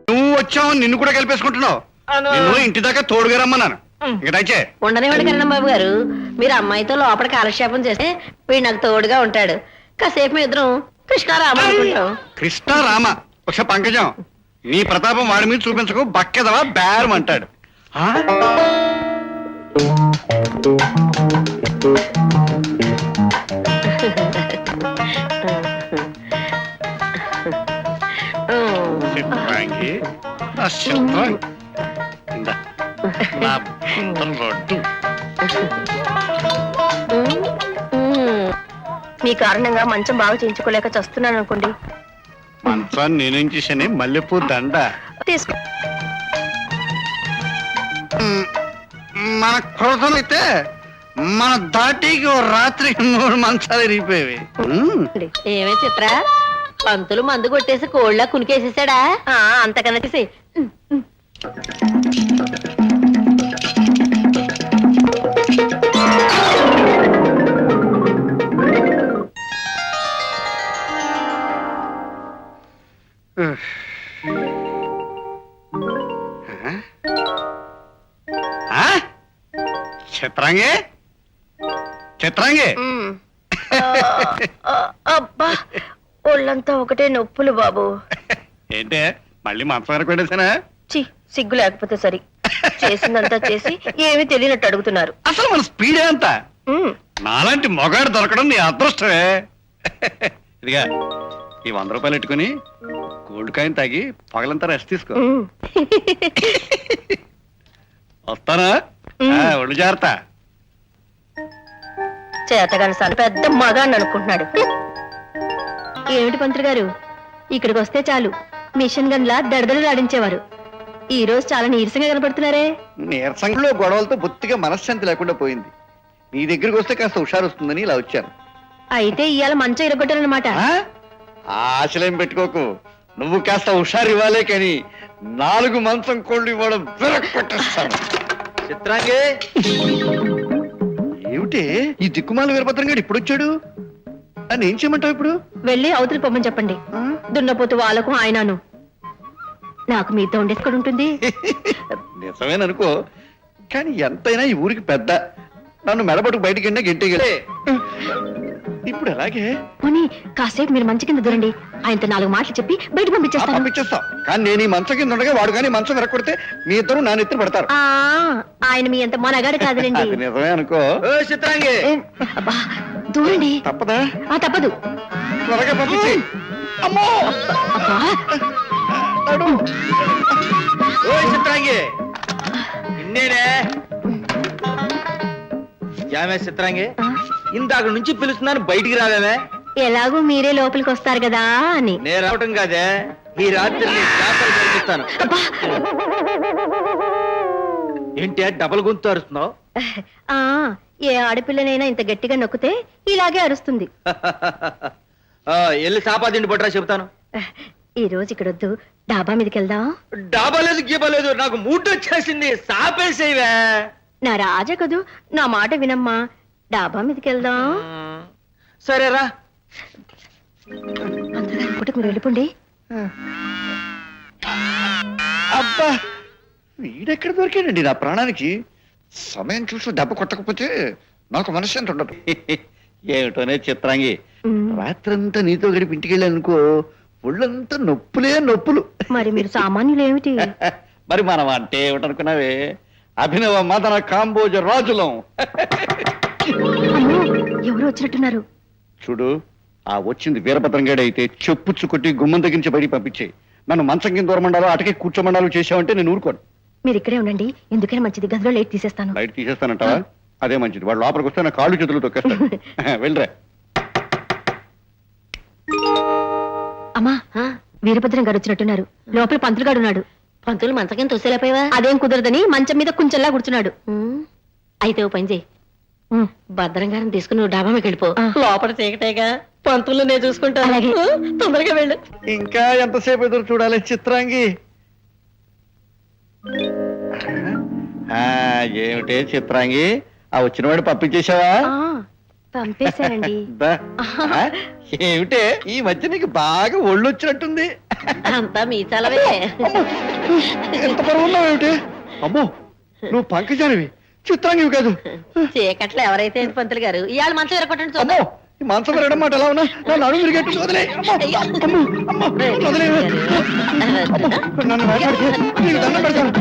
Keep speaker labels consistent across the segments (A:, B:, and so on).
A: నువ్వు వచ్చావు, నిన్ను కూడా కలిపేసుకుంటున్నావు. నువ్వు ఇంటి దాకా తోడుగా రమ్మన్నాను. ఇకటైతే
B: ఉండనివ్వండి కరణం బాబు గారు. మీరు అమ్మాయితో లోపల కాలక్షేపం చేస్తే వీడు నాకు తోడుగా ఉంటాడు. కాసేపు మీ ఇద్దరం కృష్ణారామ అనుకుంటాం.
A: కృష్ణారామ ఒక పంకజం, నీ ప్రతాపం వాడి మీద చూపించకు, బక్కెదవా బేరం అంటాడు. చిత్రాంగి, నా చిత్రాంగి. ఇందా, నా బుట్టల రొట్టి.
B: మీ కారణంగా మంచం బాగా చేయించుకోలేక చస్తున్నాను అనుకోండి.
A: మంచాన్ని నేనేం చేశానే, మల్లెపూ దండ
B: తీసుకో.
A: మన క్రోధం అయితే మన దాటికి ఓ రాత్రి 3 మంచాలు ఇరిగిపోయేవి.
B: ఏమే చిత్ర, పంతులు మందు కొట్టేసి కోళ్ళ కునికేసేసాడా? అంతకన్నా తీసి
A: చిత్రాంగి, చిత్రాంగి.
B: అబ్బా, ఒళ్ళంతా ఒకటే నొప్పులు బాబు.
A: ఏంటే మళ్ళీ మంచం వరకు పెట్టేసానా?
B: చి, సిగ్గు లేకపోతే సరి. చేసిందంతా చేసి ఏమీ తెలియనట్టు అడుగుతున్నారు.
A: అసలు మన స్పీడే అంత. నాలాంటి మొగాడు దొరకడం నీ అదృష్టమే. ఇదిగా ఈ 100 రూపాయలు పెట్టుకుని గోల్డ్ కాయిన్ తాగి పగలంతా రెస్ట్ తీసుకో. వస్తానా? ఒళ్ళు జాగ్రత్త.
B: చేతగాని సార్ పెద్ద మగాన్ని అనుకుంటున్నాడు. ఏమిటి పంతులు గారు, ఇక్కడికి వస్తే చాలు మిషన్ గన్లా దడదలు ఆడించేవారు. ఈ రోజు చాలా నీరసంగా కనపడుతున్నారే.
A: నీరసంలో గొడవలతో బొత్తిగా మనశ్శాంతి లేకుండా పోయింది. నీ దగ్గరికి వస్తే కాస్త హుషారు వస్తుందని ఇలా వచ్చాను.
B: అయితే ఇవాళ మంచం ఇరగొట్టారనమాట.
A: ఆశలేం పెట్టుకోకు, నువ్వు కాస్త హుషారు ఇవ్వాలే కానీ 4 మంచం కోళ్ళు ఇవ్వడం విరక్కొట్టేస్తాను. చిత్రాంగే, ఏమిటి ఈ దిక్కుమాల వీరభద్రం గారు ఇప్పుడు వచ్చాడు? అని ఏం చేయమంటావు ఇప్పుడు?
B: వెళ్ళి అవతలి పొమ్మని చెప్పండి. దున్నపోతు వాళ్ళకు ఆయనను. నాకు మీతో ఉండేసుకొని ఉంటుంది.
A: నిజమేననుకో, కానీ ఎంతైనా ఈ ఊరికి పెద్ద. నన్ను మెడబట్టుకు బయటికి వెళ్ళినా గెంటేగలే. ఇప్పుడు ఎలాగే
B: పోనీ కాసేపు మీరు మంచి కింద దూరండి. ఆయనతో 4 మాటలు చెప్పి బయట
A: పంపించేస్తాం. కానీ నేను ఈ మంచం కింద ఉండగా వాడు కానీ మంచం వెరకొడితే మీ ఇద్దరు నా నెత్తిన పడతారు.
B: ఆయన మీ అంత మనగాడు కాదులేండి.
A: అది నిజమే అనుకో. చిత్రాంగి,
B: దూరండి.
A: తప్పదా?
B: తప్పదు.
A: త్వరగా పంపించి. అమ్మో
C: చిత్రాంగి, ఇన్నేనే యామే చిత్రాంగి, ఇందాక నుంచి పిలుస్తున్నాను, బయటికి రావేమే?
B: ఎలాగూ మీరే లోపలికి వస్తారు కదా అని.
C: నేను రావటం కాదే, ఈ రాత్రి జరిపిస్తాను. ఏంటి డబల్ గొంతు అరుస్తున్నావు?
B: ఏ ఆడపిల్లనైనా ఇంత గట్టిగా నొక్కితే ఇలాగే అరుస్తుంది.
C: వెళ్ళి సాపాదిండి పట్టరా చెబుతాను.
B: ఈ రోజు ఇక్కడ వద్దు, డాబా మీదకి వెళ్దాం.
C: డాబా లేదు గీబలేదు, నాకు మూడ్ వచ్చేసింది. సాపేసేవే.
B: నా రాజా కదూ, నా మాట వినమ్మా. డాబా మీదకి వెళ్దాం.
C: సరేరా.
B: పుట్టుకు మీరు వెళ్ళిపోండి.
A: అబ్బా, వీడెక్కడ దొరికాడండి నా ప్రాణానికి? సమయం చూసి దెబ్బ కొట్టకపోతే నాకు మనశ్శాంతి ఉండదు. ఏమిటోనే చిత్రాంగి, రాత్రంతా నీతో గడిపి ఇంటికి వెళ్ళానుకో, ఒళ్ళంతా నొప్పులే నొప్పులు.
B: మరి మీరు సామాన్యులు ఏమిటి?
A: మరి మనం అంటే ఏమిటనుకున్నావే, అభినవ మదన కాంబోజ రాజులం.
B: ఎవరు వచ్చినట్టున్నారు?
A: చూడు, ఆ వచ్చింది వీరభద్రంగాడు అయితే చెప్పుచ్చు కొట్టి గుమ్మం తగ్గించి బయటికి పంపించే. నన్ను మంచం కింద దూరమండాలో అటకే కూర్చోమండాలు చేసావంటే నేను ఊరుకోను.
B: మీరు ఇక్కడే ఉండండి, ఎందుకైనా మంచిది. గదిలో లైట్ తీసేస్తాను.
A: లైట్ తీసేస్తానంటావా? అదే మంచిది. వాడు లోపలికి వస్తే నా కాళ్ళు చేతులు తొక్కేస్తాడు. వెళ్ళరా.
B: అమ్మా, వీరభద్రం గారు వచ్చినట్టున్నారు. లోపల పంతులు గారు ఉన్నాడు. పంతులు మంచం కింద తోసేలేపోయావా? అదేం కుదరదని మంచం మీద కొంచెంలా కూర్చున్నాడు. అయితే ఓ పని చేయి, భద్రం గారిని తీసుకుని నువ్వు డాబా మీకు వెళ్ళిపో. లోపల చీకటేగా, పంతులు నేను చూసుకుంటా. తొందరగా వెళ్ళు.
A: ఇంకా ఎంతసేపు ఎదురు చూడాలి చిత్రాంగి? ఏమిటే చిత్రాంగి, ఆ వచ్చినవాడు పంపించేశావా?
B: పంపేశానండి
A: బా. ఆ, ఏమిటే ఈ మధ్య నీకు బాగా ఒళ్ళు వచ్చినట్టుంది
B: అంతా మీ చలవే
A: ఎంత బరువు ఉన్నావు ఏమిటి అమ్మో నువ్వు పంకజానివి చిత్రాంగివి కాదు
B: చీకట్లో ఎవరైతే ఏంటి పంతులు గారు ఇవాళ మంచం ఎరగొట్టండి
A: అమ్మో ఈ మాంసం పెరగడం మాట ఎలా ఉన్నా నా నడుము విరిగేట్టు వదిలే వదిలే నన్ను భయపడితే నీకు దండం పెడతాను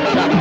B: చూద్దాం